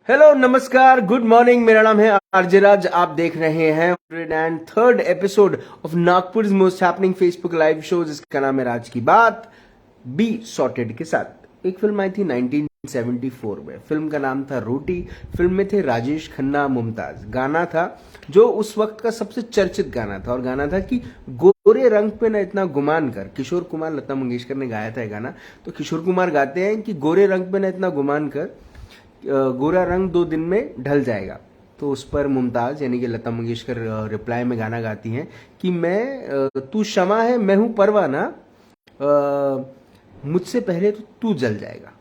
Hello नमस्कार good morning. मेरा नाम है आरजे राज। आप देख रहे हैं 103rd episode of Nagpur most happening Facebook live show जिसका नाम है राज की बात बी सॉर्टेड के साथ। एक फिल्म आई थी 1974 में। फिल्म का नाम था रोटी। फिल्म में थे राजेश खन्ना, मुमताज। गाना था जो उस वक्त का सबसे चर्चित गाना था और गाना था कि गोरे रंग पे न इतना गुमान कर। किशोर कुमार, लता मंगेशकर ने गाया था ये गाना। तो किशोर कुमार गाते हैं कि गोरे रंग पे न इतना गुमान कर, गोरा रंग 2 दिन में ढल जाएगा। तो उस पर मुमताज यानी कि लता मंगेशकर रिप्लाई में गाना गाती हैं कि तू शमा है मैं हूं परवाना, मुझसे पहले तो तू जल जाएगा।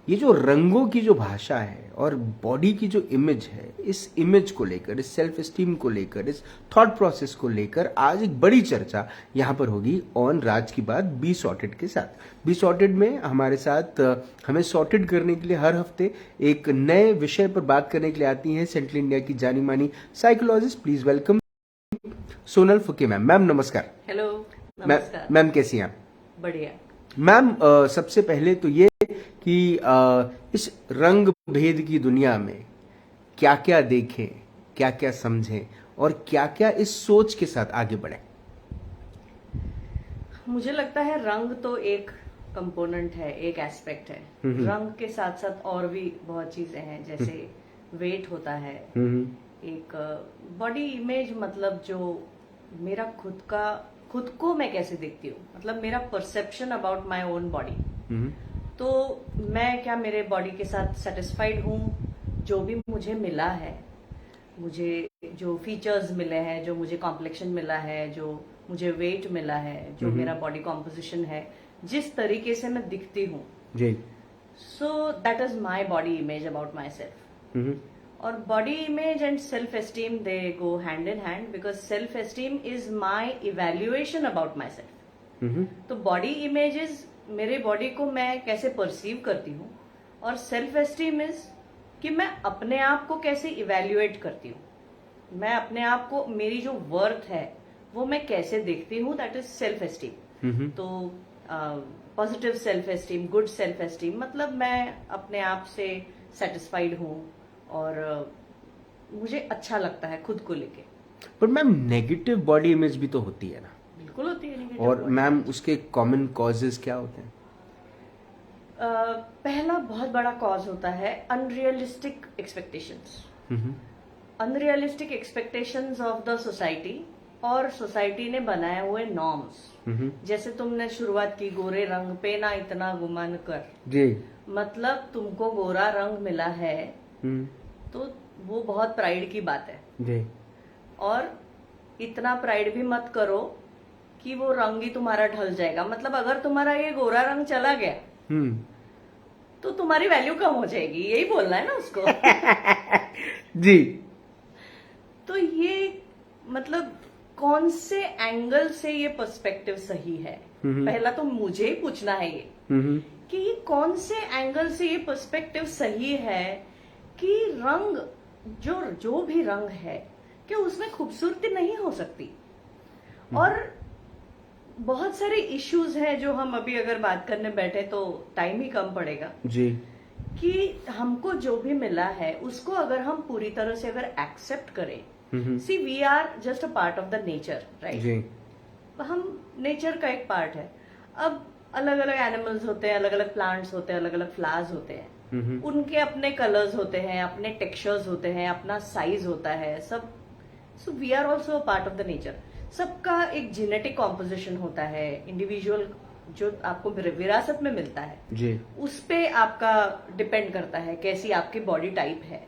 ये जो रंगों की जो भाषा है और बॉडी की जो इमेज है, इस इमेज को लेकर, इस सेल्फ एस्टीम को लेकर, इस थॉट प्रोसेस को लेकर आज एक बड़ी चर्चा यहाँ पर होगी ऑन राज की बात बी सॉर्टेड के साथ। बी सॉर्टेड में हमारे साथ हमें सॉर्टेड करने के लिए हर हफ्ते एक नए विषय पर बात करने के लिए आती हैं सेंट्रल इंडिया की जानी मानी psychologist. Please welcome Sonal Phuke ma'am. Ma'am नमस्कार। हेलो, नमस्कार। मैम कैसी हैं आप? बढ़िया। मैम सबसे पहले तो ये कि इस रंग भेद की दुनिया में क्या क्या देखें, क्या क्या समझें और क्या क्या इस सोच के साथ आगे बढ़ें। मुझे लगता है रंग तो एक कंपोनेंट है, एक एस्पेक्ट है। रंग के साथ साथ और भी बहुत चीजें हैं, जैसे वेट होता है, एक बॉडी इमेज, मतलब जो मेरा खुद को मैं कैसे देखती हूँ, मतलब मेरा perception about my own body. तो मैं क्या मेरे बॉडी के साथ सेटिस्फाइड हूँ? जो भी मुझे मिला है, मुझे जो फीचर्स मिले हैं, जो मुझे कॉम्प्लेक्शन मिला है, जो मुझे वेट मिला है, जो मेरा बॉडी कॉम्पोजिशन है, जिस तरीके से मैं दिखती हूँ, so that is my body image about myself. और body image and self esteem they go hand in hand, because self esteem is my evaluation about myself. तो बॉडी इमेज इज मेरे body को मैं कैसे perceive करती हूँ, और self esteem is कि मैं अपने आप को कैसे इवेल्युएट करती हूँ। मैं अपने आप को, मेरी जो वर्थ है वो मैं कैसे देखती हूँ, दैट इज सेल्फ एस्टीम। तो positive self esteem, good self esteem, मतलब मैं अपने आप से सेटिस्फाइड हूँ और मुझे अच्छा लगता है खुद को लेके। पर मैम नेगेटिव बॉडी इमेज भी तो होती है ना? बिल्कुल होती है नेगेटिव। और मैम उसके कॉमन कॉजेज क्या होते हैं? पहला बहुत बड़ा कॉज होता है unrealistic expectations. Unrealistic expectations of the society और सोसाइटी ने बनाए हुए नॉर्म्स। जैसे तुमने शुरुआत की, गोरे रंग पे ना इतना गुमान कर जी। मतलब तुमको गोरा रंग मिला है तो वो बहुत प्राइड की बात है जी। और इतना प्राइड भी मत करो कि वो रंग ही तुम्हारा ढल जाएगा। मतलब अगर तुम्हारा ये गोरा रंग चला गया तो तुम्हारी वैल्यू कम हो जाएगी, यही बोलना है ना उसको। जी। तो ये मतलब कौन से एंगल से ये पर्सपेक्टिव सही है, पहला तो मुझे ही पूछना है ये कि ये कौन से एंगल से ये पर्सपेक्टिव सही है कि रंग, जो भी रंग है, कि उसमें खूबसूरती नहीं हो सकती। और बहुत सारे इश्यूज हैं जो हम अभी अगर बात करने बैठे तो टाइम ही कम पड़ेगा जी। कि हमको जो भी मिला है उसको अगर हम पूरी तरह से अगर एक्सेप्ट करें, see we are just a part of the nature, right? हम नेचर का एक पार्ट है। अब अलग अलग एनिमल्स होते हैं, अलग अलग प्लांट्स होते हैं, अलग अलग फ्लावर्स होते हैं, उनके अपने कलर्स होते हैं, अपने टेक्सचर्स होते हैं, अपना साइज होता है सब। So we are also a part of the nature. सबका एक जेनेटिक कॉम्पोजिशन होता है, इंडिविजुअल जो आपको विरासत में मिलता है जी, उस पे आपका डिपेंड करता है कैसी आपकी बॉडी टाइप है,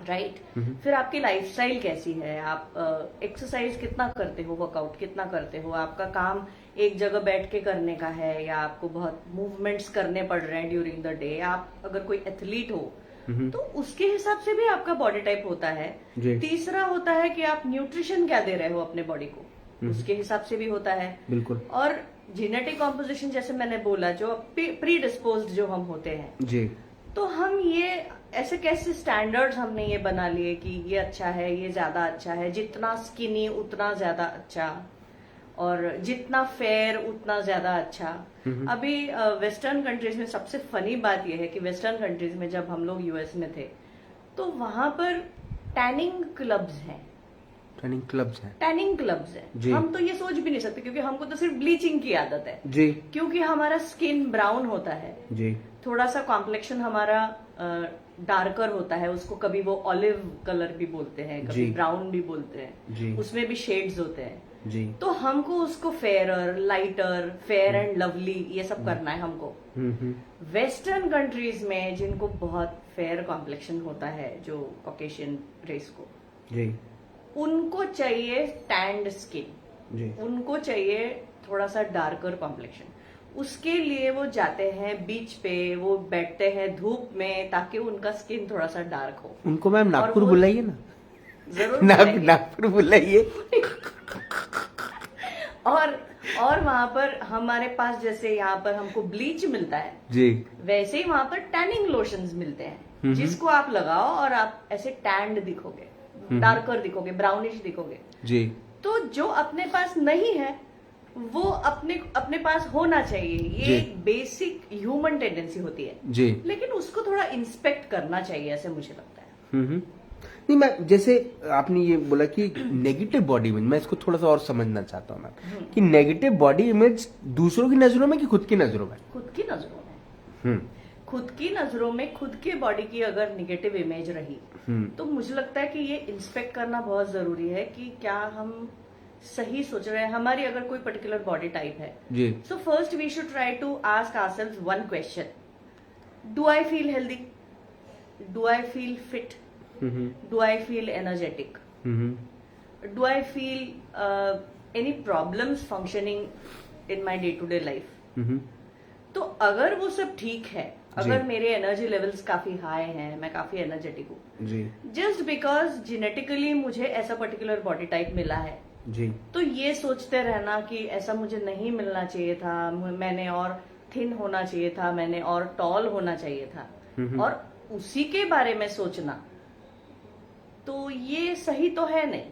राइट? फिर आपकी लाइफस्टाइल कैसी है, आप एक्सरसाइज कितना करते हो, वर्कआउट कितना करते हो, आपका काम एक जगह बैठ के करने का है या आपको बहुत मूवमेंट्स करने पड़ रहे हैं ड्यूरिंग द डे, आप अगर कोई एथलीट हो तो उसके हिसाब से भी आपका बॉडी टाइप होता है। तीसरा होता है कि आप न्यूट्रिशन क्या दे रहे हो अपने बॉडी को, उसके हिसाब से भी होता है। बिल्कुल। और जेनेटिक कॉम्पोजिशन, जैसे मैंने बोला, जो प्री डिस्पोज्ड जो हम होते हैं जी, तो हम ये ऐसे कैसे स्टैंडर्ड्स हमने ये बना लिए कि ये अच्छा है, ये ज्यादा अच्छा है, जितना स्किनी उतना ज्यादा अच्छा। और जितना फेयर उतना ज्यादा अच्छा। अभी वेस्टर्न कंट्रीज में सबसे फनी बात यह है कि वेस्टर्न कंट्रीज में जब हम लोग यूएस में थे तो वहां पर टैनिंग क्लब्स हैं। टैनिंग क्लब्स हैं? टैनिंग क्लब्स जी। हैं। हम तो ये सोच भी नहीं सकते क्योंकि हमको तो सिर्फ ब्लीचिंग की आदत है जी क्योंकि हमारा स्किन ब्राउन होता है, जी थोड़ा सा कॉम्प्लेक्शन हमारा डार्कर होता है, उसको कभी वो ऑलिव कलर भी बोलते हैं, कभी जी। ब्राउन भी बोलते हैं, जी उसमें भी शेड्स होते हैं। जी। तो हमको उसको fairer, lighter, fair and lovely ये सब करना है हमको। वेस्टर्न कंट्रीज में जिनको बहुत फेयर कॉम्प्लेक्शन होता है, जो कॉकेशियन रेस को, जी उनको चाहिए टैंड स्किन, जी उनको चाहिए थोड़ा सा डार्कर कॉम्प्लेक्शन। उसके लिए वो जाते हैं बीच पे, वो बैठते हैं धूप में ताकि उनका स्किन थोड़ा सा डार्क हो। उनको मैम नागपुर वो- बुलाइए ना। जरूर नागपुर बुलाइए। और वहां पर हमारे पास जैसे यहाँ पर हमको ब्लीच मिलता है, जी वैसे ही वहां पर टैनिंग लोशंस मिलते हैं जिसको आप लगाओ और आप ऐसे टैंड दिखोगे, डार्कर दिखोगे, ब्राउनिश दिखोगे। जी तो जो अपने पास नहीं है वो अपने पास होना चाहिए, ये जी। एक बेसिक ह्यूमन टेंडेंसी होती है, जी। लेकिन उसको थोड़ा इंस्पेक्ट करना चाहिए, ऐसे मुझे लगता है। नहीं मैं जैसे आपने ये बोला कि नेगेटिव बॉडी इमेज, मैं इसको थोड़ा सा और समझना चाहता हूँ मैम कि नेगेटिव बॉडी इमेज दूसरों की नजरों में कि खुद की नजरों में? खुद की नजरों में, खुद की नजरों में खुद के बॉडी की अगर निगेटिव इमेज रही तो मुझे लगता है कि ये इंस्पेक्ट करना बहुत जरूरी है कि क्या हम सही सोच रहे हैं। हमारी अगर कोई पर्टिकुलर बॉडी टाइप है, जी so first we should try to ask ourselves one question, do I feel healthy, do I feel fit, do I feel energetic, do I feel any problems functioning in my day to day life. तो अगर वो सब ठीक है, अगर मेरे energy levels काफी high हैं, मैं काफी एनर्जेटिक हूँ, जी जस्ट बिकॉज जेनेटिकली मुझे ऐसा पर्टिकुलर बॉडी टाइप मिला है, जी तो ये सोचते रहना कि ऐसा मुझे नहीं मिलना चाहिए था, मैंने और थिन होना चाहिए था, मैंने और टॉल होना चाहिए था, और उसी के बारे में सोचना, तो ये सही तो है नहीं।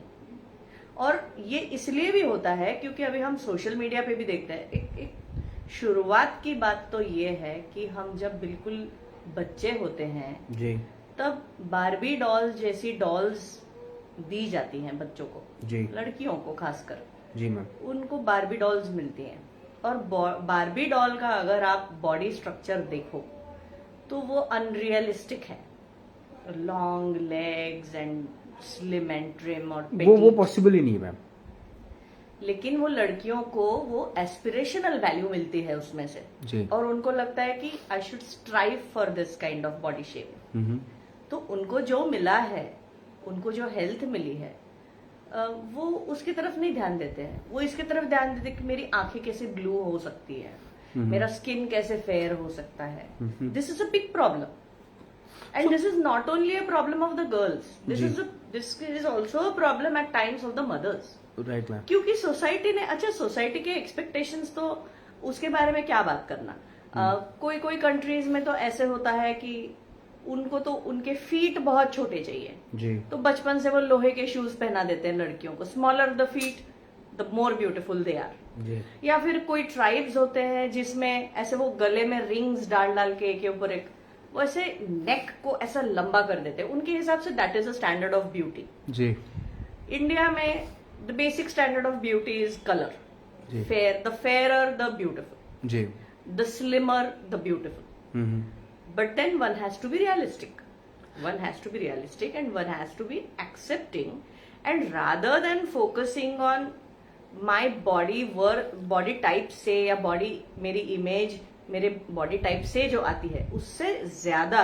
और ये इसलिए भी होता है क्योंकि अभी हम सोशल मीडिया पे भी देखते हैं, एक शुरुआत की बात तो ये है कि हम जब बिल्कुल बच्चे होते हैं जी तब बारबी डॉल्स जैसी डॉल्स दी जाती हैं बच्चों को, जी लड़कियों को खासकर, जी मैम, उनको बारबी डॉल्स मिलती हैं। और बारबी डॉल का अगर आप बॉडी स्ट्रक्चर देखो तो वो अनरियलिस्टिक है, long legs and slim and trim और वो petite। पॉसिबल ही नहीं है मैम। लेकिन वो लड़कियों को वो एस्पिरेशनल वैल्यू मिलती है उसमें से, जी और उनको लगता है कि I should strive for this kind of body shape. तो उनको जो मिला है, उनको जो हेल्थ मिली है, वो उसकी तरफ नहीं ध्यान देते हैं, वो इसकी तरफ ध्यान देते कि मेरी आंखें कैसे ब्लू हो सकती है, मेरा स्किन कैसे फेयर हो सकता है। This is a big problem and this is not only a problem of the girls, this is also a problem at times of the mothers. Right ma'am. क्योंकि सोसाइटी ने, अच्छा सोसाइटी के expectations तो उसके बारे में क्या बात करना, कोई कोई कंट्रीज में तो ऐसे होता है कि उनको तो उनके फीट बहुत छोटे चाहिए, जी तो बचपन से वो लोहे के शूज पहना देते हैं लड़कियों को, smaller the feet the more beautiful they are. जी या फिर कोई ट्राइब्स होते हैं जिसमें ऐसे वो गले में रिंग्स डाल डाल के एक के ऊपर एक वो ऐसे नेक को ऐसा लंबा कर देते हैं, उनके हिसाब से that is a standard of beauty. जी इंडिया में the basic standard of beauty is colour, जी fair, the fairer the beautiful, जी the slimmer the beautiful. But then one has to be realistic. One has to be realistic and one has to be accepting. And rather than focusing on my body type से या body मेरी image मेरे body type से जो आती है, उससे ज्यादा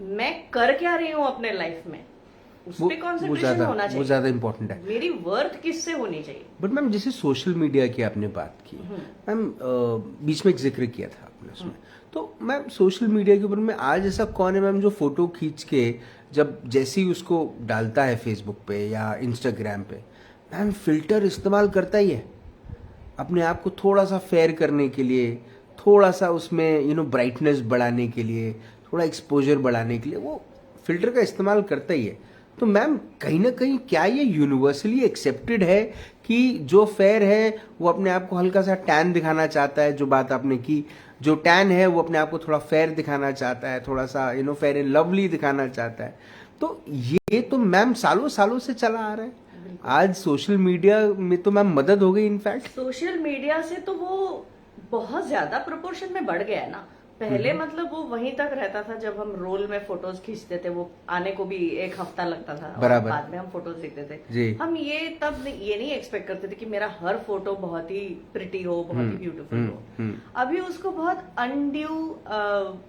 मैं कर क्या रही हूँ अपने लाइफ में, उस पर कॉन्सेंट्रेशन होना चाहिए। वो ज्यादा इम्पोर्टेंट है। मेरी वर्थ किससे होनी चाहिए। बट मैम जैसे सोशल मीडिया की आपने बात की मैम, बीच में एक जिक्र किया था आपने उसमें, तो मैम सोशल मीडिया के ऊपर में आज ऐसा कौन है मैम जो फोटो खींच के जब जैसे ही उसको डालता है फेसबुक पे या इंस्टाग्राम पे, मैम फिल्टर इस्तेमाल करता ही है अपने आप को थोड़ा सा फेयर करने के लिए, थोड़ा सा उसमें ब्राइटनेस बढ़ाने के लिए, थोड़ा एक्सपोजर बढ़ाने के लिए वो फिल्टर का इस्तेमाल करता ही है। तो मैम कहीं ना कहीं क्या ये यूनिवर्सली एक्सेप्टेड है कि जो फेयर है वो अपने आप को हल्का सा टैन दिखाना चाहता है, जो बात आपने की, जो टैन है वो अपने आप को थोड़ा फेयर दिखाना चाहता है, थोड़ा सा फेयर एंड लवली दिखाना चाहता है। तो ये तो मैम सालों सालों से चला आ रहा है। आज सोशल मीडिया में तो मैम मदद हो गई इनफैक्ट। सोशल मीडिया से तो वो बहुत ज्यादा प्रोपोर्शन में बढ़ गया है ना। पहले मतलब वो वहीं तक रहता था, जब हम रोल में फोटोज खींचते थे वो आने को भी 1 हफ्ता लगता था, बराबर। बाद में हम फोटोज देखते थे जी। हम ये तब ये नहीं एक्सपेक्ट करते थे कि मेरा हर फोटो बहुत ही प्रिटी हो, बहुत ही ब्यूटीफुल हो। अभी उसको बहुत अनड्यू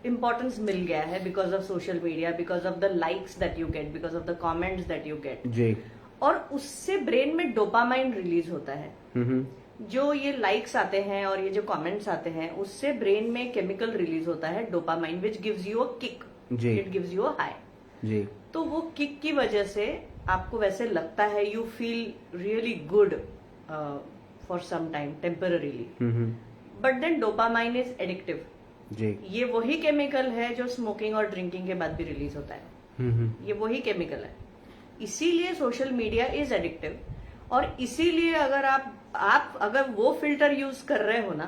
इम्पोर्टेंस मिल गया है because of social media, because of the likes that you get, because of the comments that you get. जी। और उससे ब्रेन में डोपामाइन रिलीज होता है। जो ये लाइक्स आते हैं और ये जो कमेंट्स आते हैं उससे ब्रेन में केमिकल रिलीज होता है dopamine, which gives you a kick, it gives you a high. जी। तो वो किक की वजह से आपको वैसे लगता है, you feel really good for some time temporarily, but then dopamine is addictive. जी। ये वही केमिकल है जो स्मोकिंग और ड्रिंकिंग के बाद भी रिलीज होता है। ये वही केमिकल है। इसीलिए सोशल मीडिया इज एडिक्टिव। और इसीलिए अगर आप अगर वो फिल्टर यूज कर रहे हो ना,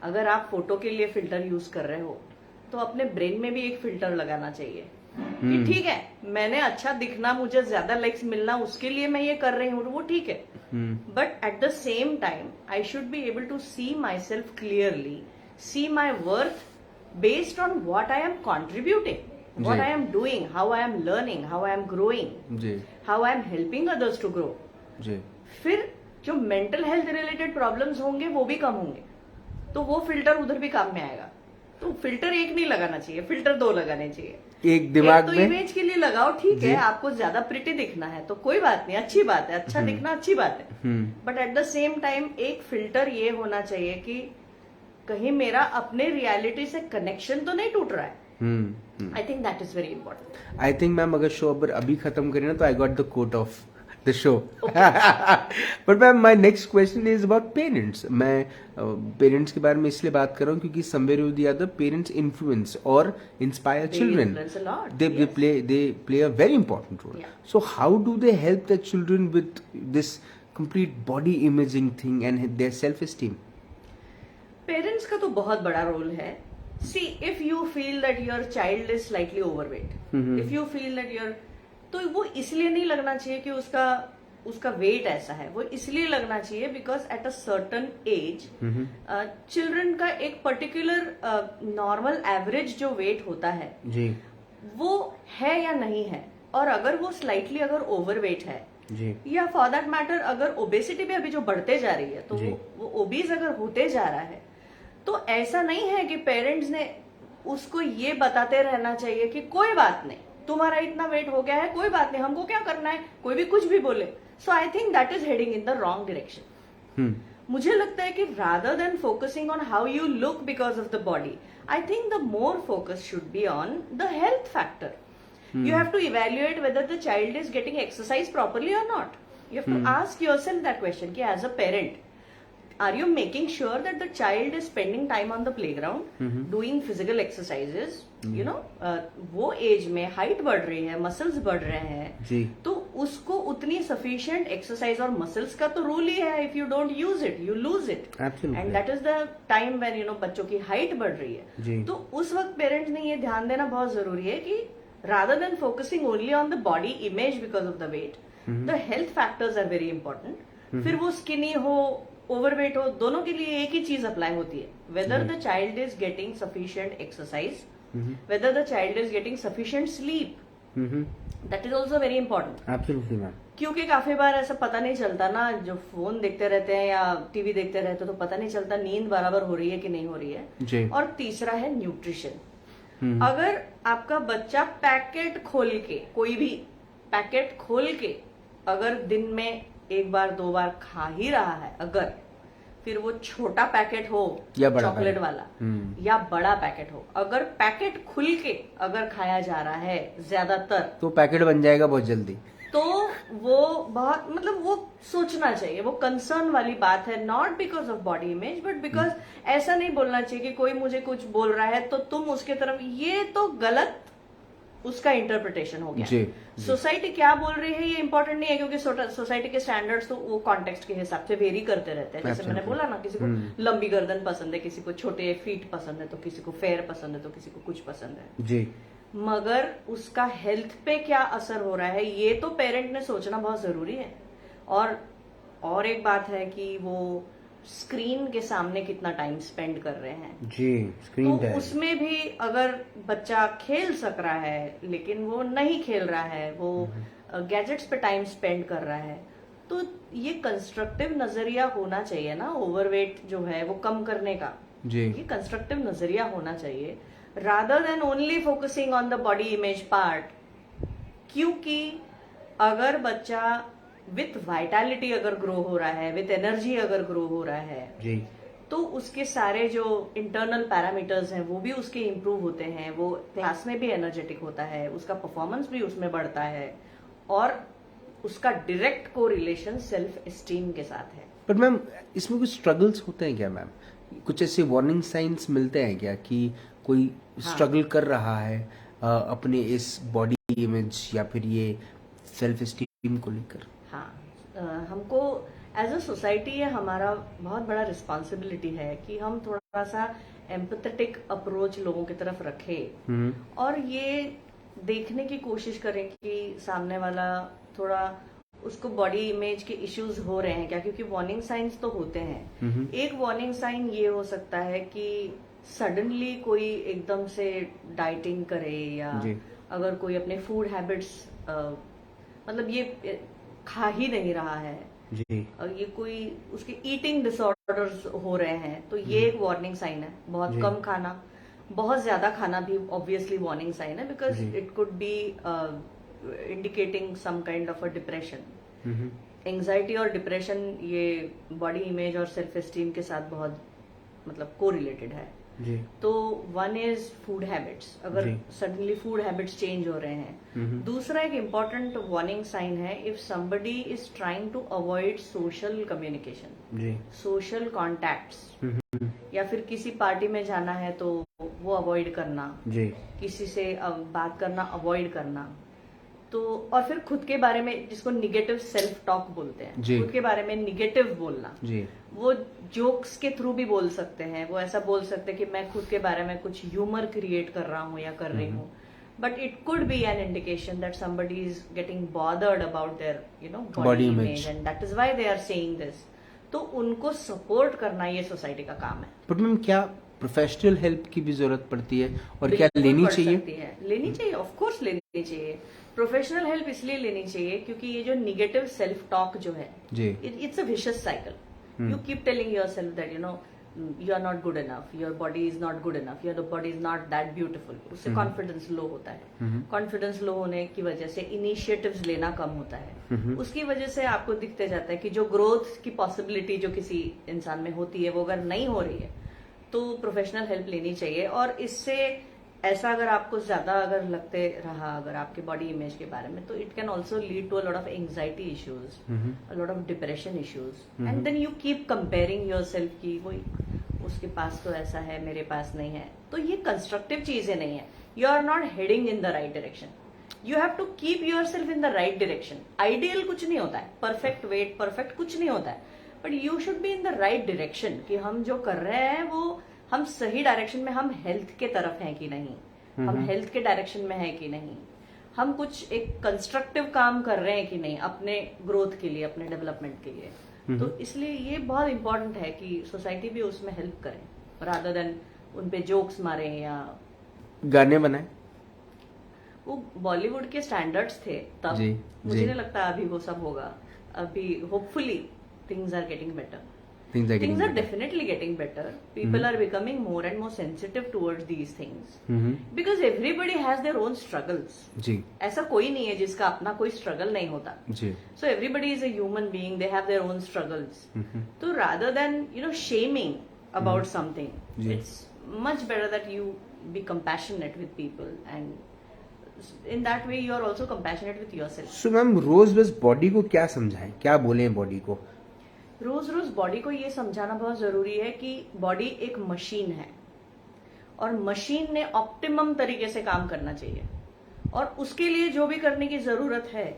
अगर आप फोटो के लिए फिल्टर यूज कर रहे हो तो अपने ब्रेन में भी एक फिल्टर लगाना चाहिए कि ठीक है, मैंने अच्छा दिखना, मुझे ज्यादा लाइक्स मिलना, उसके लिए मैं ये कर रही हूँ, वो ठीक है। But at the same time I should be able to see myself clearly, see my worth based on what I am contributing, what I am doing, how I am learning, how I am growing, how I am helping others to grow. फिर जो mental health related problems होंगे वो भी कम होंगे, तो वो filter उधर भी काम में आएगा। तो फिल्टर एक नहीं लगाना चाहिए, फिल्टर 2 लगाने चाहिए। एक दिमाग तो में इमेज के लिए लगाओ, ठीक है, आपको ज्यादा प्रिटी दिखना है तो कोई बात नहीं, अच्छी बात है, अच्छा दिखना अच्छी बात है। But at the same time एक फिल्टर ये होना चाहिए कि कहीं मेरा अपने रियलिटी से कनेक्शन तो नहीं टूट रहा है। I think that is very important. I think ma'am अगर शो अभी खत्म करें ना तो I got the quote of the show. But ma'am my next question is about parents. मैं पेरेंट्स के बारे में इसलिए बात कर रहा हूँ क्योंकि somewhere or the other parents influence or inspire children. Influence a lot. They play a very important role. Yeah. So how do they help their children with this complete body imaging thing and their self-esteem? Parents का तो बहुत बड़ा role है। See, if you feel that your child is slightly overweight, if you feel that you're, तो वो इसलिए नहीं लगना चाहिए कि उसका वेट ऐसा है, वो इसलिए लगना चाहिए because at a certain age children का एक पर्टिकुलर नॉर्मल एवरेज जो वेट होता है जी, वो है या नहीं है। और अगर वो स्लाइटली अगर ओवरवेट है जी, या फॉर दैट मैटर अगर ओबेसिटी भी अभी जो बढ़ते जा रही है, तो जी, वो ओबीज अगर होते जा रहा है, तो ऐसा नहीं है कि पेरेंट्स ने उसको ये बताते रहना चाहिए कि कोई बात नहीं, तुम्हारा इतना वेट हो गया है, कोई बात नहीं, हमको क्या करना है, कोई भी कुछ भी बोले। So I think that is heading in the wrong direction. मुझे लगता है कि rather than focusing on how you look because of the body, I think the more focus should be on the health factor. You have to evaluate whether the child is getting exercise properly or not. You have to ask yourself that question कि as a parent, are you making sure that the child is spending time on the playground, doing physical exercises? You know, वो as में height बढ़ रही है, muscles बढ़ रहे हैं जी, तो उसको उतनी सफिशिएंट एक्सरसाइज और मसल्स का तो रूल ही है, if you don't use it you lose it, and that is the time when you know बच्चों की हाइट बढ़ रही जी. है। तो उस वक्त पेरेंट्स ने ये ध्यान देना बहुत जरूरी है कि rather than focusing only on the body image because of the weight, the health factors are very important. फिर वो skinny हो, overweight हो, दोनों के लिए एक ही चीज अप्लाई होती है, whether the child is getting sufficient exercise, whether the child is getting sufficient sleep, that is also very important. Absolutely ma'am. क्योंकि काफी बार ऐसा पता नहीं चलता ना, जो फोन देखते रहते हैं या टीवी देखते रहते हैं तो पता नहीं चलता नींद बराबर हो रही है कि नहीं हो रही है जी. और तीसरा है न्यूट्रिशन. अगर आपका बच्चा पैकेट खोल के, कोई भी पैकेट खोल के अगर दिन में 1 बार 2 बार खा ही रहा है, अगर फिर वो छोटा पैकेट हो या बड़ा चॉकलेट वाला या बड़ा पैकेट हो, अगर पैकेट खुल के अगर खाया जा रहा है ज्यादातर, तो पैकेट बन जाएगा बहुत जल्दी. तो वो बहुत मतलब वो सोचना चाहिए, वो कंसर्न वाली बात है, not because of body image but because ऐसा नहीं बोलना चाहिए कि कोई मुझे कुछ बोल रहा है तो तुम उसके तरफ, ये तो गलत उसका इंटरप्रिटेशन हो गया। जी, सोसाइटी क्या बोल रही है ये इंपॉर्टेंट नहीं है, क्योंकि सोसाइटी के स्टैंडर्ड्स तो वो कॉन्टेक्स्ट के हिसाब से वेरी करते रहते हैं। जैसे मैंने बोला ना, किसी को लंबी गर्दन पसंद है, किसी को छोटे फीट पसंद है, तो किसी को फेयर पसंद है, तो किसी को कुछ पसंद है जी। मगर उसका हेल्थ पे क्या असर हो रहा है ये तो पेरेंट ने सोचना बहुत जरूरी है। और एक बात है कि वो स्क्रीन के सामने कितना टाइम स्पेंड कर रहे हैं। जी, स्क्रीन तो उसमें भी अगर बच्चा खेल सक रहा है लेकिन वो नहीं खेल रहा है, वो गैजेट्स पे टाइम स्पेंड कर रहा है, तो ये कंस्ट्रक्टिव नजरिया होना चाहिए ना, ओवरवेट जो है वो कम करने का। जी, ये कंस्ट्रक्टिव नजरिया होना चाहिए rather than only focusing on the body image part. क्योंकि अगर बच्चा विथ वाइटैलिटी अगर ग्रो हो रहा है, विथ एनर्जी अगर ग्रो हो रहा है, जी, तो उसके सारे जो इंटरनल पैरामीटर्स हैं वो भी उसके इम्प्रूव होते हैं, वो क्लास में भी एनर्जेटिक होता है, उसका परफॉर्मेंस भी उसमें बढ़ता है, और उसका डायरेक्ट को रिलेशन सेल्फ एस्टीम के साथ है। पर मैम इसमें कुछ स्ट्रगल्स होते हैं क्या मैम? कुछ ऐसे वार्निंग साइंस मिलते हैं क्या कि कोई स्ट्रगल कर रहा है अपने इस बॉडी इमेज या फिर ये सेल्फ एस्टीम को लेकर? हाँ, हमको एज अ सोसाइटी ये हमारा बहुत बड़ा रिस्पॉन्सिबिलिटी है कि हम थोड़ा सा एम्पथेटिक अप्रोच लोगों की तरफ रखें और ये देखने की कोशिश करें कि सामने वाला थोड़ा उसको बॉडी इमेज के इश्यूज हो रहे हैं क्या, क्योंकि वार्निंग साइंस तो होते हैं। एक वार्निंग साइन ये हो सकता है कि सडनली कोई एकदम से डाइटिंग करे, या अगर कोई अपने फूड हैबिट्स मतलब ये खा ही नहीं रहा है जी, और ये कोई उसके ईटिंग डिसऑर्डर्स हो रहे हैं, तो ये एक वार्निंग साइन है। बहुत कम खाना, बहुत ज्यादा खाना भी ऑब्वियसली वार्निंग साइन है, because it could be indicating some kind of a depression. Anxiety और डिप्रेशन ये बॉडी इमेज और सेल्फ एस्टीम के साथ बहुत मतलब कोरिलेटेड है। जी, तो वन इज फूड हैबिट्स, अगर जी। सडनली फूड हैबिट्स चेंज हो रहे हैं। दूसरा एक इम्पॉर्टेंट वार्निंग साइन है if somebody is trying to avoid social communication, जी, सोशल कॉन्टैक्ट्स, या फिर किसी पार्टी में जाना है तो वो अवॉइड करना, जी, किसी से बात करना अवॉइड करना। तो और फिर खुद के बारे में, जिसको निगेटिव सेल्फ टॉक बोलते हैं, जी। खुद के बारे में निगेटिव बोलना, जी, वो जोक्स के थ्रू भी बोल सकते हैं। वो ऐसा बोल सकते हैं कि मैं खुद के बारे में कुछ ह्यूमर क्रिएट कर रहा हूँ या कर रही हूँ, but it could be an indication that somebody is getting bothered about their body image and that is why they are saying this. तो उनको सपोर्ट करना ये सोसाइटी का काम है। पर मैम क्या प्रोफेशनल हेल्प की भी जरूरत पड़ती है और क्या बिल्कुल लेनी पड़ चाहिए? सकती है, लेनी चाहिए, ऑफ कोर्स लेनी चाहिए। प्रोफेशनल हेल्प इसलिए लेनी चाहिए क्योंकि ये जो निगेटिव सेल्फ टॉक जो है, जी, it's a vicious cycle. You keep telling yourself that you are not good enough, your body is not good enough, your body is not that beautiful। उससे कॉन्फिडेंस लो होता है। Confidence low होने की वजह से इनिशिएटिव्स लेना कम होता है। उसकी वजह से आपको दिखते जाता है कि जो ग्रोथ की पॉसिबिलिटी जो किसी इंसान में होती है वो अगर नहीं हो रही है तो प्रोफेशनल हेल्प लेनी चाहिए। और इससे ऐसा अगर आपको ज्यादा अगर लगते रहा अगर आपके बॉडी इमेज के बारे में, तो it can also lead to a lot of anxiety issues, a lot of depression issues, and then you keep comparing yourself की वो उसके पास तो ऐसा है मेरे पास नहीं है। तो ये कंस्ट्रक्टिव चीजें नहीं है। You are not heading in the right direction. You have to keep yourself in the right direction. Ideal कुछ नहीं होता है, परफेक्ट वेट परफेक्ट कुछ नहीं होता है, but you should be in the right direction कि हम जो कर रहे हैं वो हम सही डायरेक्शन में, हम हेल्थ के तरफ हैं कि नहीं, हम हेल्थ के डायरेक्शन में हैं कि नहीं, हम कुछ एक कंस्ट्रक्टिव काम कर रहे हैं कि नहीं अपने ग्रोथ के लिए, अपने डेवलपमेंट के लिए। तो इसलिए ये बहुत इंपॉर्टेंट है कि सोसाइटी भी उसमें हेल्प करे रादर देन उन पे जोक्स मारे या गाने बनाए। वो बॉलीवुड के स्टैंडर्ड्स थे तब, जी, मुझे जी। नहीं लगता अभी वो सब होगा। अभी hopefully things are getting better. Things are getting Things are better. definitely getting better. People are becoming more and more sensitive towards these things. Because everybody has their own struggles. जी, ऐसा कोई नहीं है जिसका अपना कोई स्ट्रगल नहीं होता। जी, So everybody is a human being. They have their own struggles. So rather than shaming about something, जी। it's much better that you be compassionate with people, and in that way you are also compassionate with yourself. So ma'am रोज रोज body को क्या समझाएं, क्या बोलें body को? रोज रोज बॉडी को ये समझाना बहुत जरूरी है कि बॉडी एक मशीन है और मशीन ने ऑप्टिमम तरीके से काम करना चाहिए। और उसके लिए जो भी करने की जरूरत है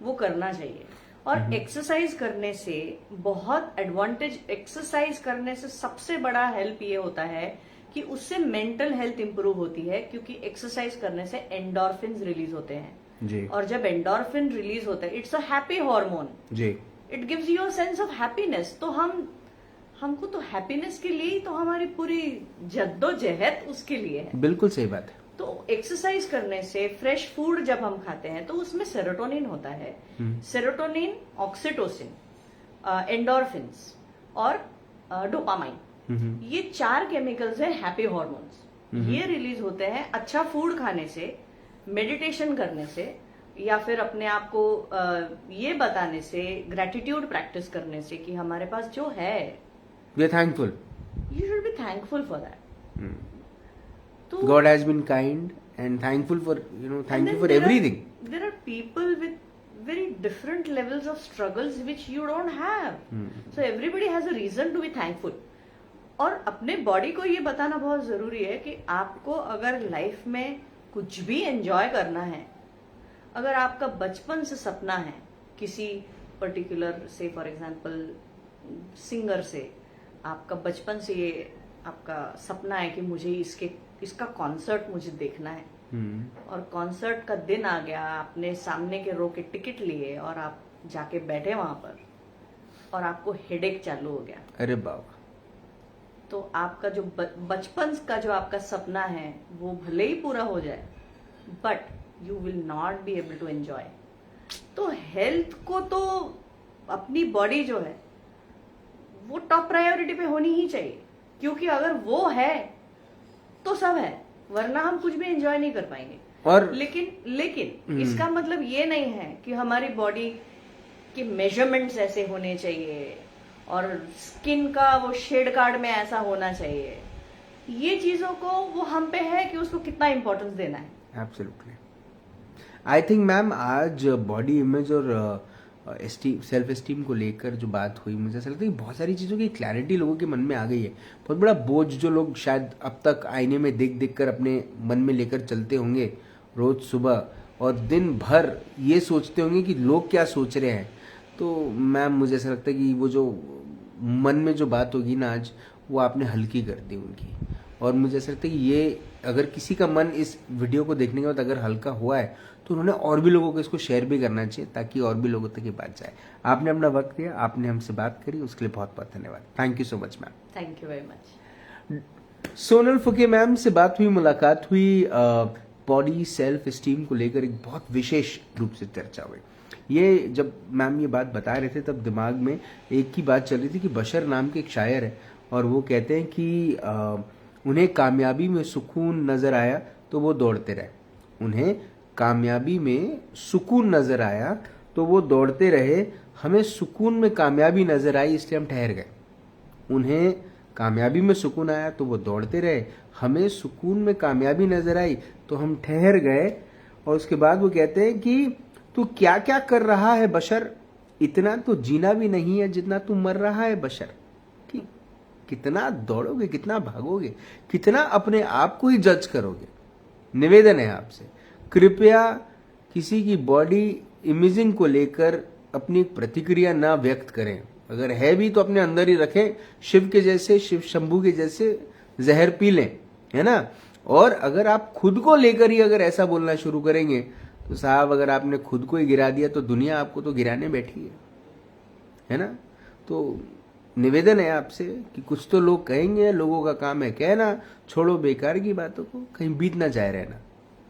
वो करना चाहिए। और एक्सरसाइज करने से बहुत एडवांटेज, एक्सरसाइज करने से सबसे बड़ा हेल्प ये होता है कि उससे मेंटल हेल्थ इंप्रूव होती है, क्योंकि एक्सरसाइज करने से एंडोर्फिन्स रिलीज होते हैं जी। और जब एंडोर्फिन रिलीज होता है, इट्स अ हैप्पी हार्मोन जी। It gives you a sense of happiness. तो हमको तो हैप्पीनेस के लिए ही तो हमारी पूरी जद्दोजहद उसके लिए है। बिल्कुल सही बात है। तो एक्सरसाइज करने से, फ्रेश फूड जब हम खाते हैं तो उसमें सेरोटोनिन होता है। सेरोटोनिन, ऑक्सीटोसिन, एंडोर्फिन्स और डोपामाइन, ये 4 केमिकल्स हैं हैप्पी हॉर्मोन्स। ये रिलीज होते हैं अच्छा फूड खाने से, मेडिटेशन करने से, या फिर अपने आप को ये बताने से, ग्रेटिट्यूड प्रैक्टिस करने से कि हमारे पास जो है, we are thankful, you should be thankful for that. तो God has been kind and thankful for, thankful for everything. There are people with very different levels of struggles which you don't have. So everybody has a reason to be thankful. और अपने body को ये बताना बहुत जरूरी है कि आपको अगर लाइफ में कुछ भी एंजॉय करना है, अगर आपका बचपन से सपना है किसी पर्टिकुलर, से फॉर एग्जांपल सिंगर से, आपका बचपन से ये आपका सपना है कि मुझे इसका कॉन्सर्ट मुझे देखना है, और कॉन्सर्ट का दिन आ गया, आपने सामने के रो के टिकट लिए और आप जाके बैठे वहां पर और आपको हेडेक चालू हो गया। अरे बाबा। तो आपका जो बचपन का जो आपका सपना है वो भले ही पूरा हो जाए, but you will not be able to enjoy. तो हेल्थ को तो, अपनी बॉडी जो है वो टॉप प्रायोरिटी पे होनी ही चाहिए, क्योंकि अगर वो है तो सब है, वरना हम कुछ भी एंजॉय नहीं कर पाएंगे। और लेकिन इसका मतलब ये नहीं है कि हमारी बॉडी के मेजरमेंट्स ऐसे होने चाहिए और स्किन का वो शेड कार्ड में ऐसा होना चाहिए। ये चीजों को वो हम पे है कि उसको कितना इंपॉर्टेंस देना है। एब्सोल्युटली। आई थिंक मैम आज बॉडी इमेज और सेल्फ एस्टीम को लेकर जो बात हुई, मुझे ऐसा लगता है कि बहुत सारी चीज़ों की क्लैरिटी लोगों के मन में आ गई है। बहुत बड़ा बोझ जो लोग शायद अब तक आईने में देख देख कर अपने मन में लेकर चलते होंगे रोज सुबह, और दिन भर ये सोचते होंगे कि लोग क्या सोच रहे हैं। तो मैम मुझे ऐसा लगता है कि वो जो मन में जो बात होगी ना आज, वो आपने हल्की कर दी उनकी। और मुझे ऐसा लगता है कि ये अगर किसी का मन इस वीडियो को देखने के बाद अगर हल्का हुआ है तो उन्होंने और भी लोगों को इसको शेयर भी करना चाहिए, ताकि और भी लोगों तक ये बात जाए। आपने अपना वक्त दिया, आपने हमसे बात करी, उसके लिए बहुत बहुत धन्यवाद। Thank you so much ma'am. Thank you very much. Sonal Phuke ma'am से बात हुई, मुलाकात हुई, बॉडी सेल्फ एस्टीम को लेकर एक बहुत विशेष रूप से चर्चा हुई। ये जब मैम ये बात बता रहे थे तब दिमाग में एक ही बात चल रही थी कि बशर नाम के एक शायर है, और वो कहते हैं कि उन्हें कामयाबी में सुकून नजर आया तो वो दौड़ते रहे। उन्हें कामयाबी में सुकून नजर आया तो वो दौड़ते रहे। हमें सुकून में कामयाबी नजर आई इसलिए हम ठहर गए। उन्हें कामयाबी में सुकून आया तो वो दौड़ते रहे, हमें सुकून में कामयाबी नजर आई तो हम ठहर गए। और उसके बाद वो कहते हैं कि तू क्या क्या कर रहा है बशर, इतना तो जीना भी नहीं है जितना तू मर रहा है बशर। कि कितना दौड़ोगे, कितना भागोगे, कितना अपने आप को ही जज करोगे। निवेदन है आपसे, कृपया किसी की बॉडी इमेजिंग को लेकर अपनी प्रतिक्रिया ना व्यक्त करें। अगर है भी तो अपने अंदर ही रखें, शिव के जैसे, शिव शंभू के जैसे जहर पी लें, है ना। और अगर आप खुद को लेकर ही अगर ऐसा बोलना शुरू करेंगे तो साहब, अगर आपने खुद को ही गिरा दिया तो दुनिया आपको तो गिराने बैठी है ना। तो निवेदन है आपसे कि कुछ तो लोग कहेंगे, लोगों का काम है कहना, छोड़ो बेकार की बातों को, कहीं बीत ना जाए रहना।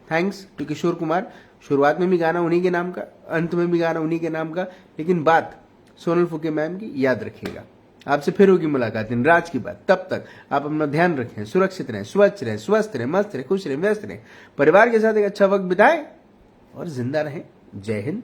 Thanks to Kishore Kumar. शुरुआत में भी गाना उन्हीं के नाम का, अंत में भी गाना उन्हीं के नाम का, लेकिन बात सोनल फुके मैम की याद रखिएगा। आपसे फिर होगी मुलाकात दिन राज की बात। तब तक आप अपना ध्यान रखें, सुरक्षित रहें, स्वच्छ रहें, स्वस्थ रहें, मस्त रहें, खुश रहें, व्यस्त रहें, परिवार के साथ एक अच्छा वक्त बिताएं और जिंदा रहें। जय हिंद,